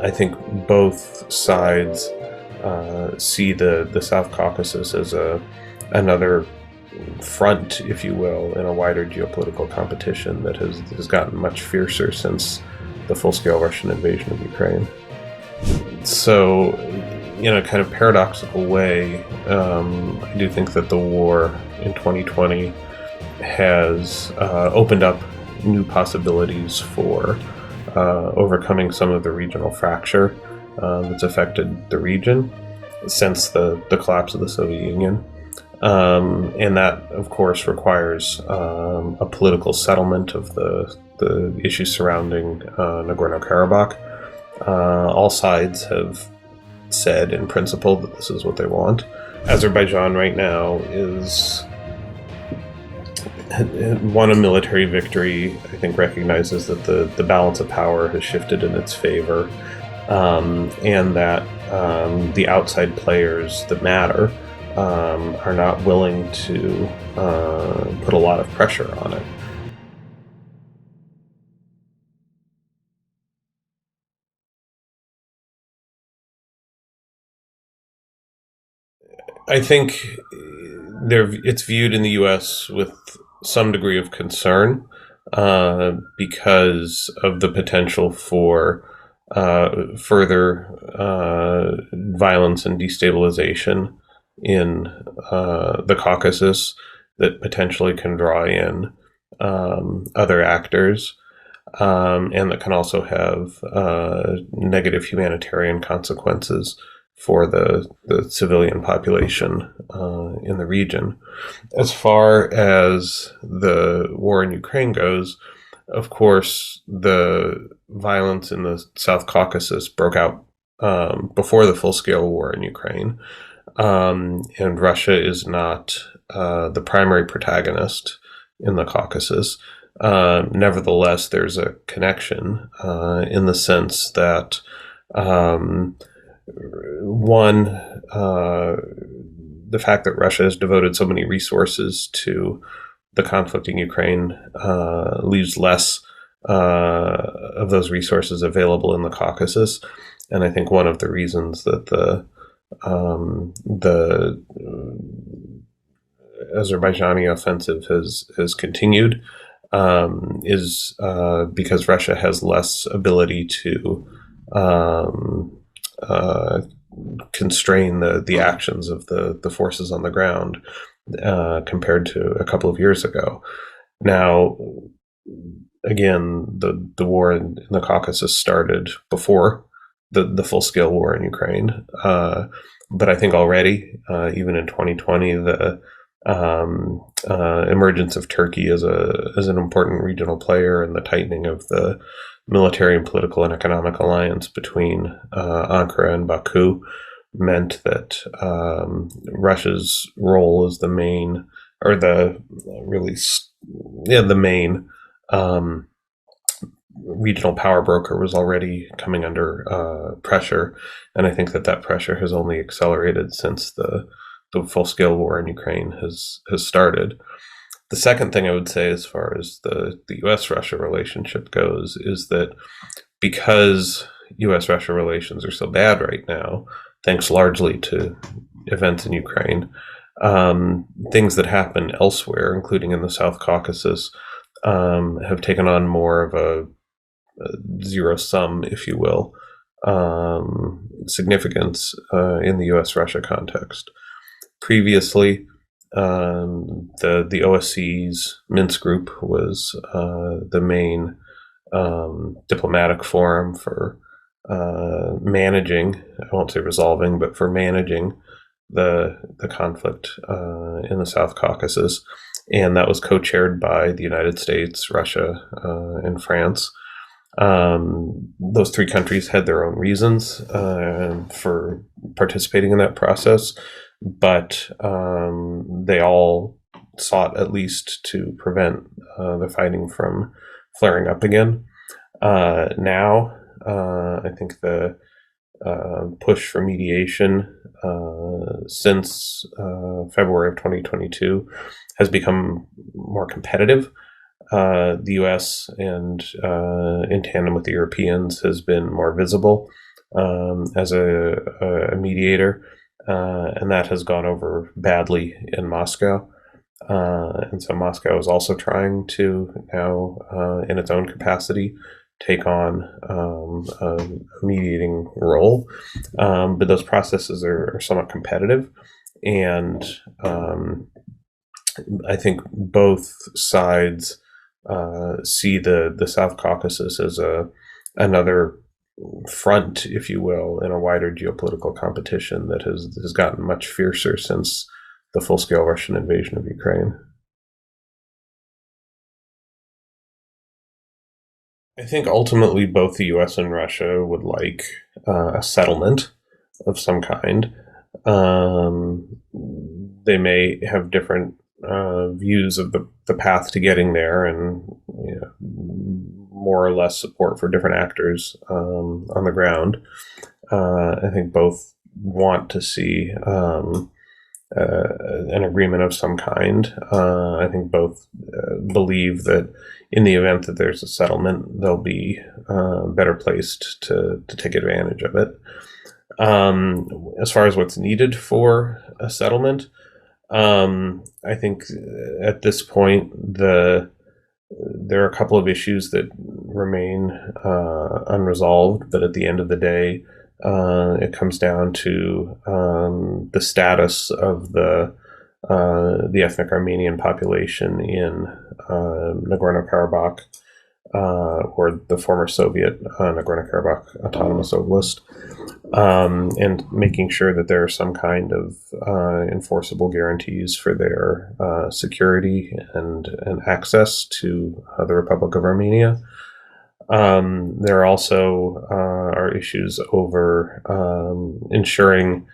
I think both sides see the South Caucasus as another front, if you will, in a wider geopolitical competition that has gotten much fiercer since the full-scale Russian invasion of Ukraine. So, in a kind of paradoxical way, I do think that the war in 2020 has opened up new possibilities for overcoming some of the regional fracture that's affected the region since the collapse of the Soviet Union. And that, of course, requires a political settlement of the issues surrounding Nagorno-Karabakh. All sides have said in principle that this is what they want. Azerbaijan right now is won a military victory. I think recognizes that the balance of power has shifted in its favor, and that the outside players that matter are not willing to put a lot of pressure on it. I think it's viewed in the U.S. with some degree of concern because of the potential for further violence and destabilization in the Caucasus that potentially can draw in other actors and that can also have negative humanitarian consequences for the civilian population in the region. As far as the war in Ukraine goes, of course, the violence in the South Caucasus broke out before the full-scale war in Ukraine, and Russia is not the primary protagonist in the Caucasus. Nevertheless, there's a connection in the sense that one, the fact that Russia has devoted so many resources to the conflict in Ukraine leaves less of those resources available in the Caucasus, and I think one of the reasons that the Azerbaijani offensive has continued is because Russia has less ability to constrain the actions of the forces on the ground compared to a couple of years ago. Now, again, the war in the Caucasus started before the full-scale war in Ukraine, but I think already, even in 2020, the emergence of Turkey as an important regional player and the tightening of the military and political and economic alliance between Ankara and Baku meant that Russia's role as the main, or the main regional power broker was already coming under pressure, and I think that pressure has only accelerated since the full-scale war in Ukraine has started. The second thing I would say as far as the U.S.-Russia relationship goes is that because U.S.-Russia relations are so bad right now, thanks largely to events in Ukraine, things that happen elsewhere, including in the South Caucasus, have taken on more of a zero-sum, if you will, significance in the U.S.-Russia context. Previously, the OSCE's Minsk group was the main diplomatic forum for managing, I won't say resolving, but for managing the conflict in the South Caucasus, and that was co-chaired by the United States, Russia, and France. Those three countries had their own reasons for participating in that process, but they all sought at least to prevent the fighting from flaring up again. Now, I think the push for mediation since February of 2022 has become more competitive. The U.S. and in tandem with the Europeans has been more visible as a mediator, and that has gone over badly in Moscow. And so Moscow is also trying to now, in its own capacity, take on a mediating role. But those processes are somewhat competitive. And I think both sides see the South Caucasus as another front, if you will, in a wider geopolitical competition that has gotten much fiercer since the full-scale Russian invasion of Ukraine. I think ultimately both the U.S. and Russia would like a settlement of some kind. Um, they may have different views of the path to getting there, and more or less support for different actors on the ground. I think both want to see an agreement of some kind. I think both believe that in the event that there's a settlement, they'll be better placed to take advantage of it. As far as what's needed for a settlement, I think at this point there are a couple of issues that remain unresolved, but at the end of the day, it comes down to the status of the ethnic Armenian population in Nagorno-Karabakh, or the former Soviet Nagorno-Karabakh Autonomous Oblast, and making sure that there are some kind of enforceable guarantees for their security and access to the Republic of Armenia. There also are issues over ensuring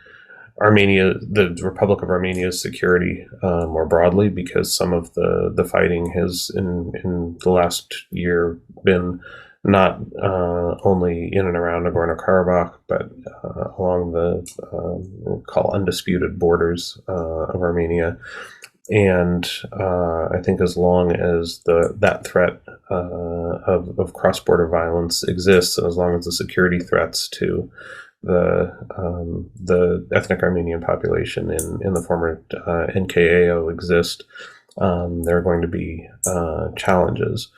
the Republic of Armenia's security more broadly, because some of the fighting has in the last year been not only in and around Nagorno-Karabakh, but along the call undisputed borders of Armenia. And I think as long as that threat of cross-border violence exists, and as long as the security threats to the ethnic Armenian population in the former NKAO exist, there are going to be challenges.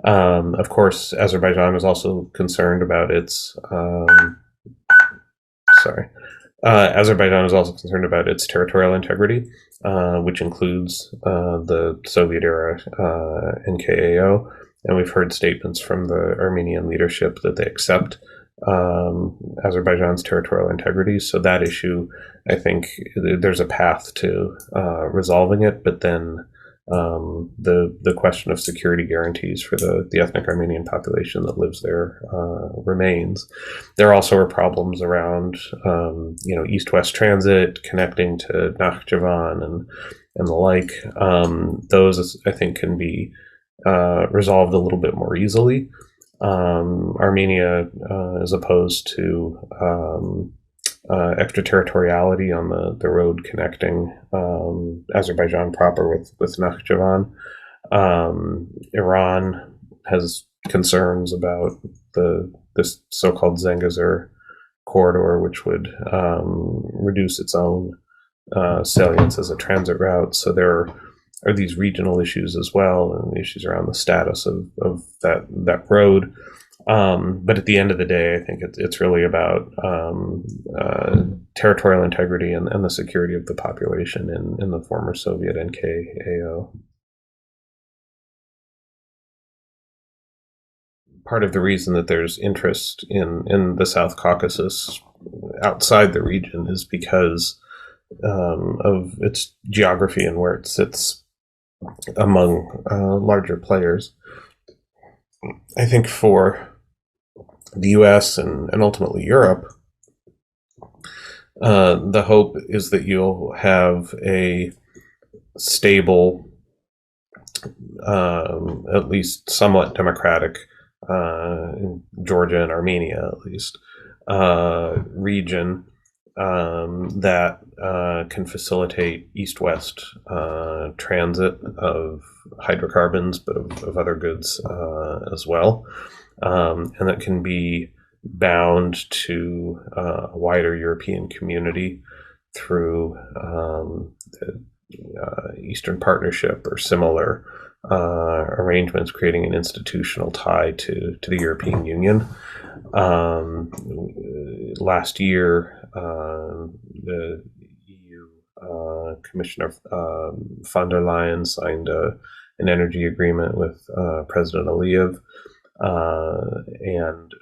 Of course, Azerbaijan is also concerned about its Azerbaijan is also concerned about its territorial integrity, which includes the Soviet-era NKAO. And we've heard statements from the Armenian leadership that they accept Azerbaijan's territorial integrity. So that issue, I think there's a path to resolving it, but then the question of security guarantees for the ethnic Armenian population that lives there remains. There also are problems around east-west transit connecting to Nakhchivan and the like. Those, I think, can be resolved a little bit more easily. Armenia is opposed to extraterritoriality on the road connecting Azerbaijan proper with Nakhchivan. Iran has concerns about this so-called Zengezur corridor, which would reduce its own salience as a transit route. So there are these regional issues as well, and issues around the status of that road. But at the end of the day, I think it's really about territorial integrity and the security of the population in the former Soviet NKAO. Part of the reason that there's interest in the South Caucasus outside the region is because of its geography and where it sits among larger players. I think for the US and ultimately Europe, the hope is that you'll have a stable, at least somewhat democratic, in Georgia and Armenia at least, region that can facilitate east-west transit of hydrocarbons, but of other goods as well, and that can be bound to a wider European community through the Eastern Partnership or similar arrangements, creating an institutional tie to the European Union. Last year, the EU Commissioner von der Leyen signed an energy agreement with President Aliyev, and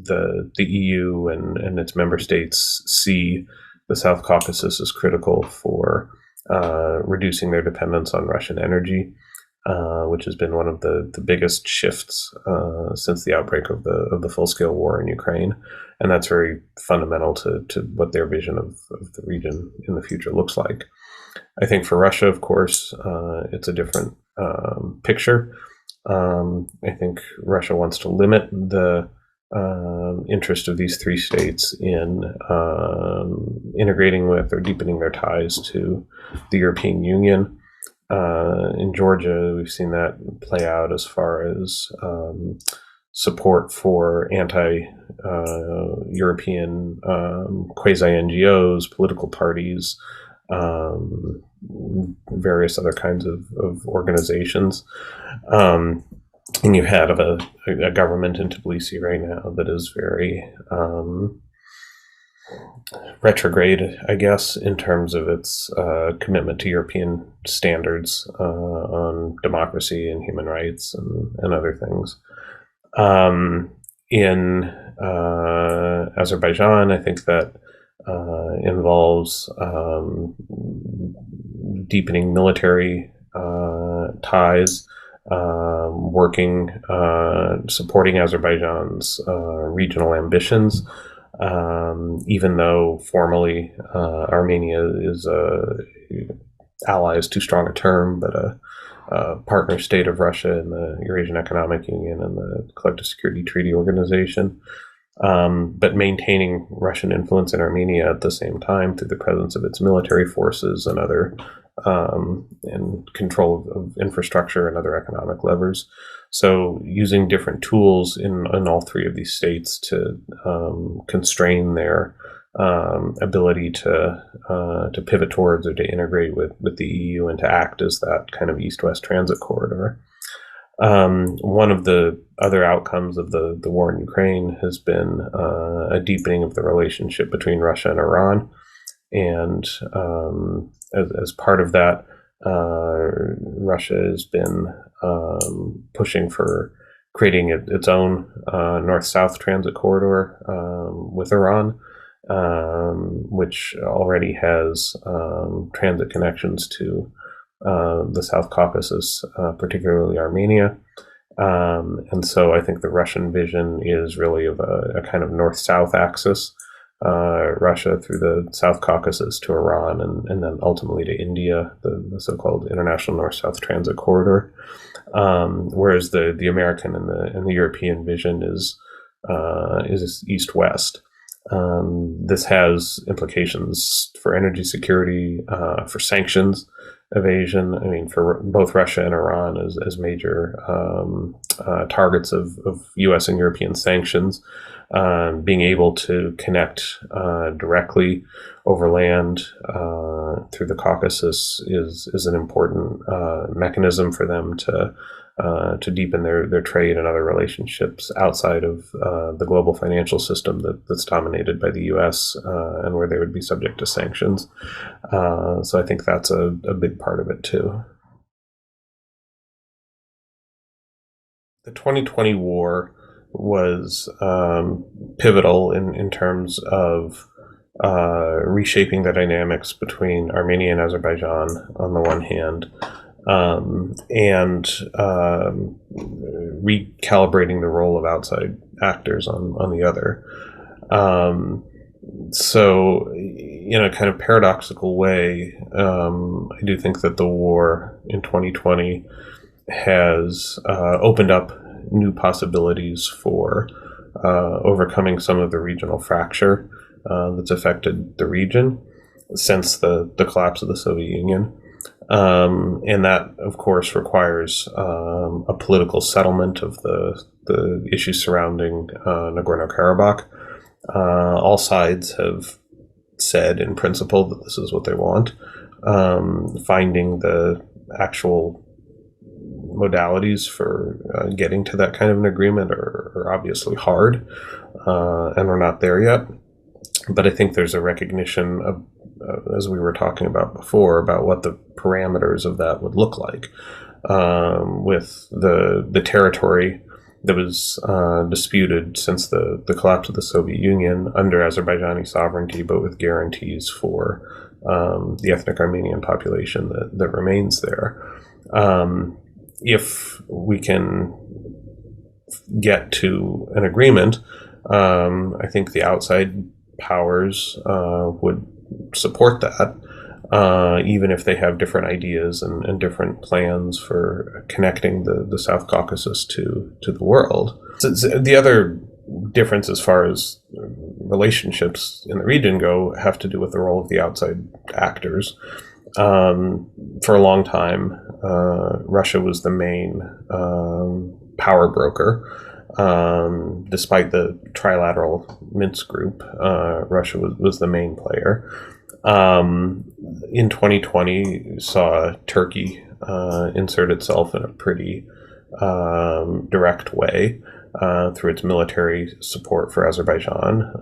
the EU and its member states see the South Caucasus as critical for reducing their dependence on Russian energy, which has been one of the biggest shifts since the outbreak of the full-scale war in Ukraine. And that's very fundamental to what their vision of the region in the future looks like. I think for Russia, of course, it's a different picture. I think Russia wants to limit the interest of these three states in integrating with or deepening their ties to the European Union. In Georgia, we've seen that play out as far as support for anti-European quasi-NGOs, political parties, various other kinds of organizations. And you have a government in Tbilisi right now that is very retrograde, I guess, in terms of its commitment to European standards on democracy and human rights and other things. In Azerbaijan, I think that involves deepening military ties, working, supporting Azerbaijan's regional ambitions, even though formally Armenia is ally is too strong a term, but a partner state of Russia in the Eurasian Economic Union and the Collective Security Treaty Organization, but maintaining Russian influence in Armenia at the same time through the presence of its military forces and other and control of infrastructure and other economic levers. So using different tools in all three of these states to constrain their ability to pivot towards or to integrate with the EU and to act as that kind of east-west transit corridor. One of the other outcomes of the war in Ukraine has been a deepening of the relationship between Russia and Iran. And as part of that, Russia has been pushing for creating its own north-south transit corridor with Iran, which already has transit connections to the South Caucasus, particularly Armenia. And so I think the Russian vision is really of a kind of north-south axis, Russia through the South Caucasus to Iran, and then ultimately to India, the so-called International North-South Transit Corridor. Whereas the American and the European vision is east-west. This has implications for energy security, for sanctions evasion. I mean, for both Russia and Iran as major targets of U.S. and European sanctions, being able to connect directly over land through the Caucasus is an important mechanism for them to deepen their trade and other relationships outside of the global financial system that's dominated by the U.S. And where they would be subject to sanctions. So I think that's a big part of it too. The 2020 war was pivotal in terms of reshaping the dynamics between Armenia and Azerbaijan on the one hand, and recalibrating the role of outside actors on the other. So, in a kind of paradoxical way, I do think that the war in 2020 has opened up new possibilities for overcoming some of the regional fracture that's affected the region since the collapse of the Soviet Union. And that, of course, requires a political settlement of the issues surrounding Nagorno-Karabakh. All sides have said in principle that this is what they want. Finding the actual modalities for getting to that kind of an agreement are obviously hard, and we're not there yet. But I think there's a recognition of, as we were talking about before, about what the parameters of that would look like, with the territory that was disputed since the collapse of the Soviet Union under Azerbaijani sovereignty, but with guarantees for the ethnic Armenian population that remains there. If we can get to an agreement, I think the outside powers would support that, even if they have different ideas and different plans for connecting the South Caucasus to the world. So the other difference as far as relationships in the region go have to do with the role of the outside actors. For a long time, Russia was the main power broker. Despite the trilateral Minsk group, Russia was the main player. In 2020, saw Turkey insert itself in a pretty direct way through its military support for Azerbaijan,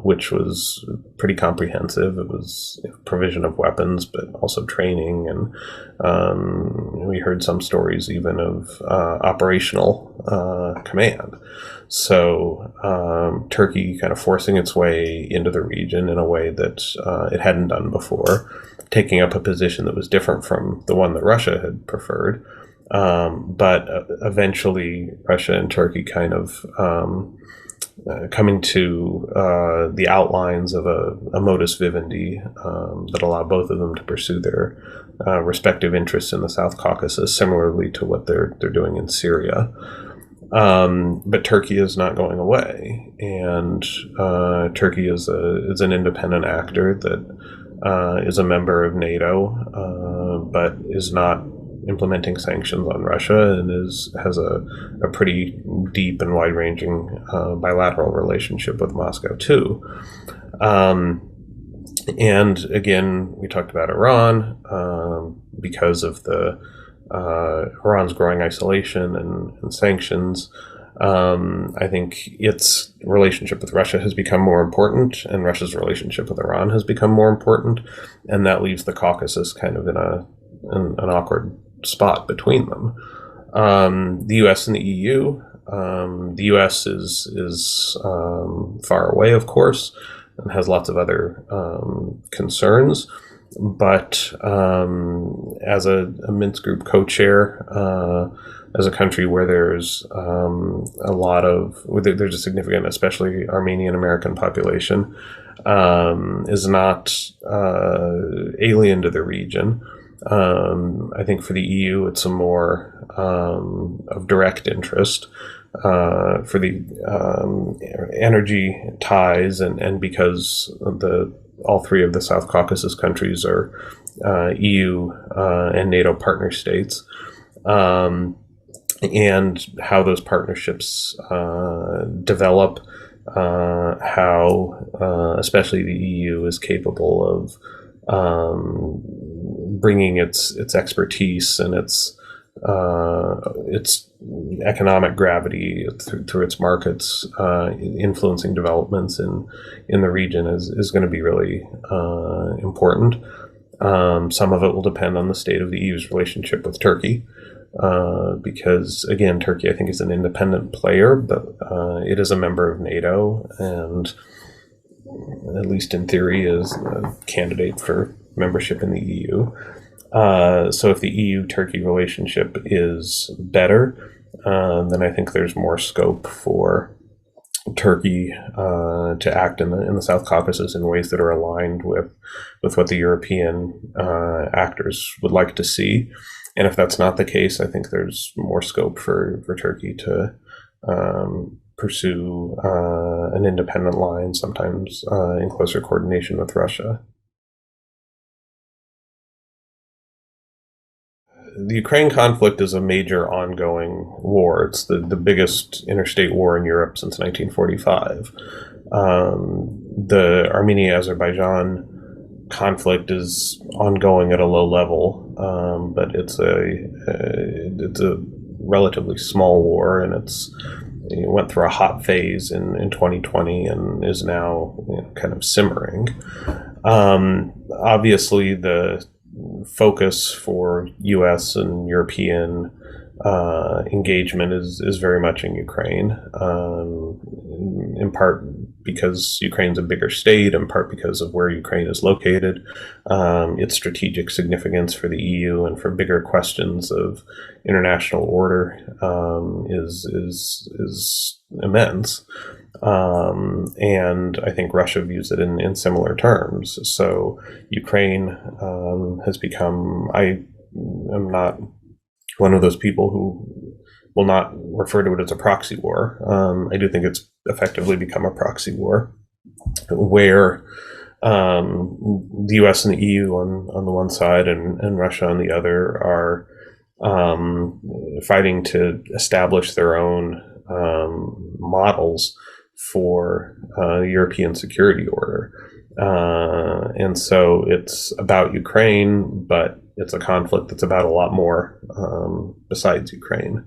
which was pretty comprehensive. It was provision of weapons, but also training, and we heard some stories even of operational command. So Turkey kind of forcing its way into the region in a way that it hadn't done before, taking up a position that was different from the one that Russia had preferred. But eventually Russia and Turkey kind of coming to the outlines of a modus vivendi that allow both of them to pursue their respective interests in the South Caucasus, similarly to what they're doing in Syria. But Turkey is not going away, and Turkey is an independent actor that is a member of NATO, but is not implementing sanctions on Russia, and has a pretty deep and wide-ranging bilateral relationship with Moscow too. And again, we talked about Iran because of Iran's growing isolation and sanctions. I think its relationship with Russia has become more important, and Russia's relationship with Iran has become more important, and that leaves the Caucasus kind of in an awkward spot between them. The U.S. and the EU. The U.S. is far away, of course, and has lots of other concerns. But as a Minsk Group co-chair, as a country where there's there's a significant, especially Armenian American population, is not alien to the region. I think for the EU, it's a more of direct interest for the energy ties, and because all three of the South Caucasus countries are EU and NATO partner states, and how those partnerships develop, how especially the EU is capable of bringing its expertise and its economic gravity through its markets, influencing developments in the region is going to be really important. Some of it will depend on the state of the EU's relationship with Turkey, because again, Turkey I think is an independent player, but it is a member of NATO, and at least in theory is a candidate for membership in the EU. So if the EU-Turkey relationship is better, then I think there's more scope for Turkey to act in the South Caucasus in ways that are aligned with what the European actors would like to see. And if that's not the case, I think there's more scope for Turkey to pursue an independent line, sometimes in closer coordination with Russia. the Ukraine conflict is a major ongoing war. It's the biggest interstate war in Europe since 1945. The Armenia-Azerbaijan conflict is ongoing at a low level, but it's a relatively small war, and it went through a hot phase in 2020 and is now kind of simmering. Obviously, the focus for U.S. and European engagement is very much in Ukraine, in part because Ukraine's a bigger state, in part because of where Ukraine is located, its strategic significance for the EU and for bigger questions of international order is immense. And I think Russia views it in similar terms. So Ukraine has become, I am not one of those people who will not refer to it as a proxy war. I do think it's effectively become a proxy war where the US and the EU on the one side and Russia on the other are fighting to establish their own models for European security order. And so it's about Ukraine, but it's a conflict that's about a lot more besides Ukraine.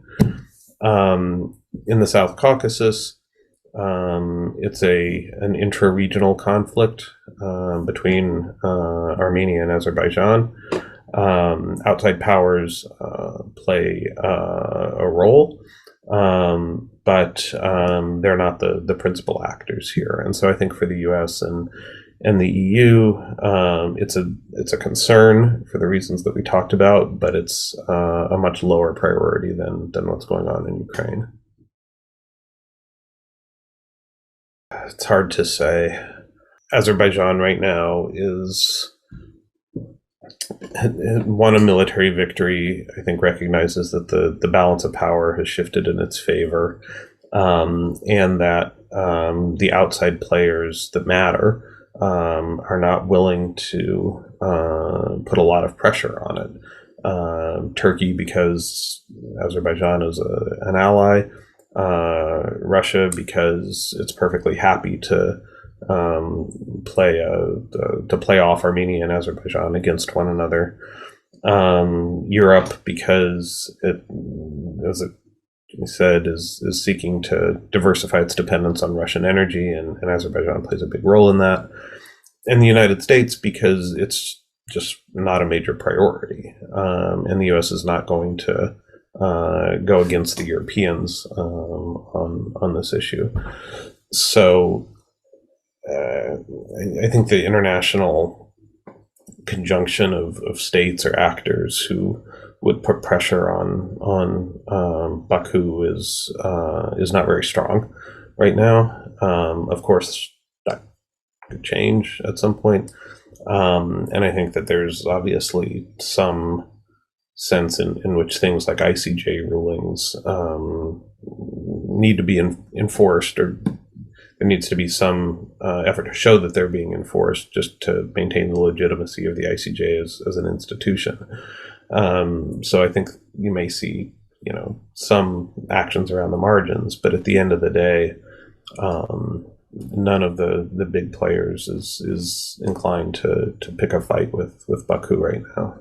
In the South Caucasus, it's an intra-regional conflict between Armenia and Azerbaijan. Outside powers play a role, but they're not the principal actors here. And so I think for the U.S. and the EU, it's a concern for the reasons that we talked about, but it's a much lower priority than what's going on in Ukraine. It's hard to say. Azerbaijan right now is won a military victory. I think recognizes that the balance of power has shifted in its favor, and that the outside players that matter are not willing to put a lot of pressure on it. Turkey, because Azerbaijan is an ally. Russia, because it's perfectly happy to play off Armenia and Azerbaijan against one another. Europe, because it, as it said, is seeking to diversify its dependence on Russian energy, and Azerbaijan plays a big role in that. And the United States, because it's just not a major priority, and the U.S. is not going to go against the Europeans on this issue. So I think the international conjunction of states or actors who would put pressure on Baku is not very strong right now. Of course, that could change at some point, and I think that there's obviously some sense in which things like ICJ rulings need to be enforced, or there needs to be some effort to show that they're being enforced just to maintain the legitimacy of the ICJ as an institution. So I think you may see, some actions around the margins, but at the end of the day, none of the big players is inclined to pick a fight with Baku right now.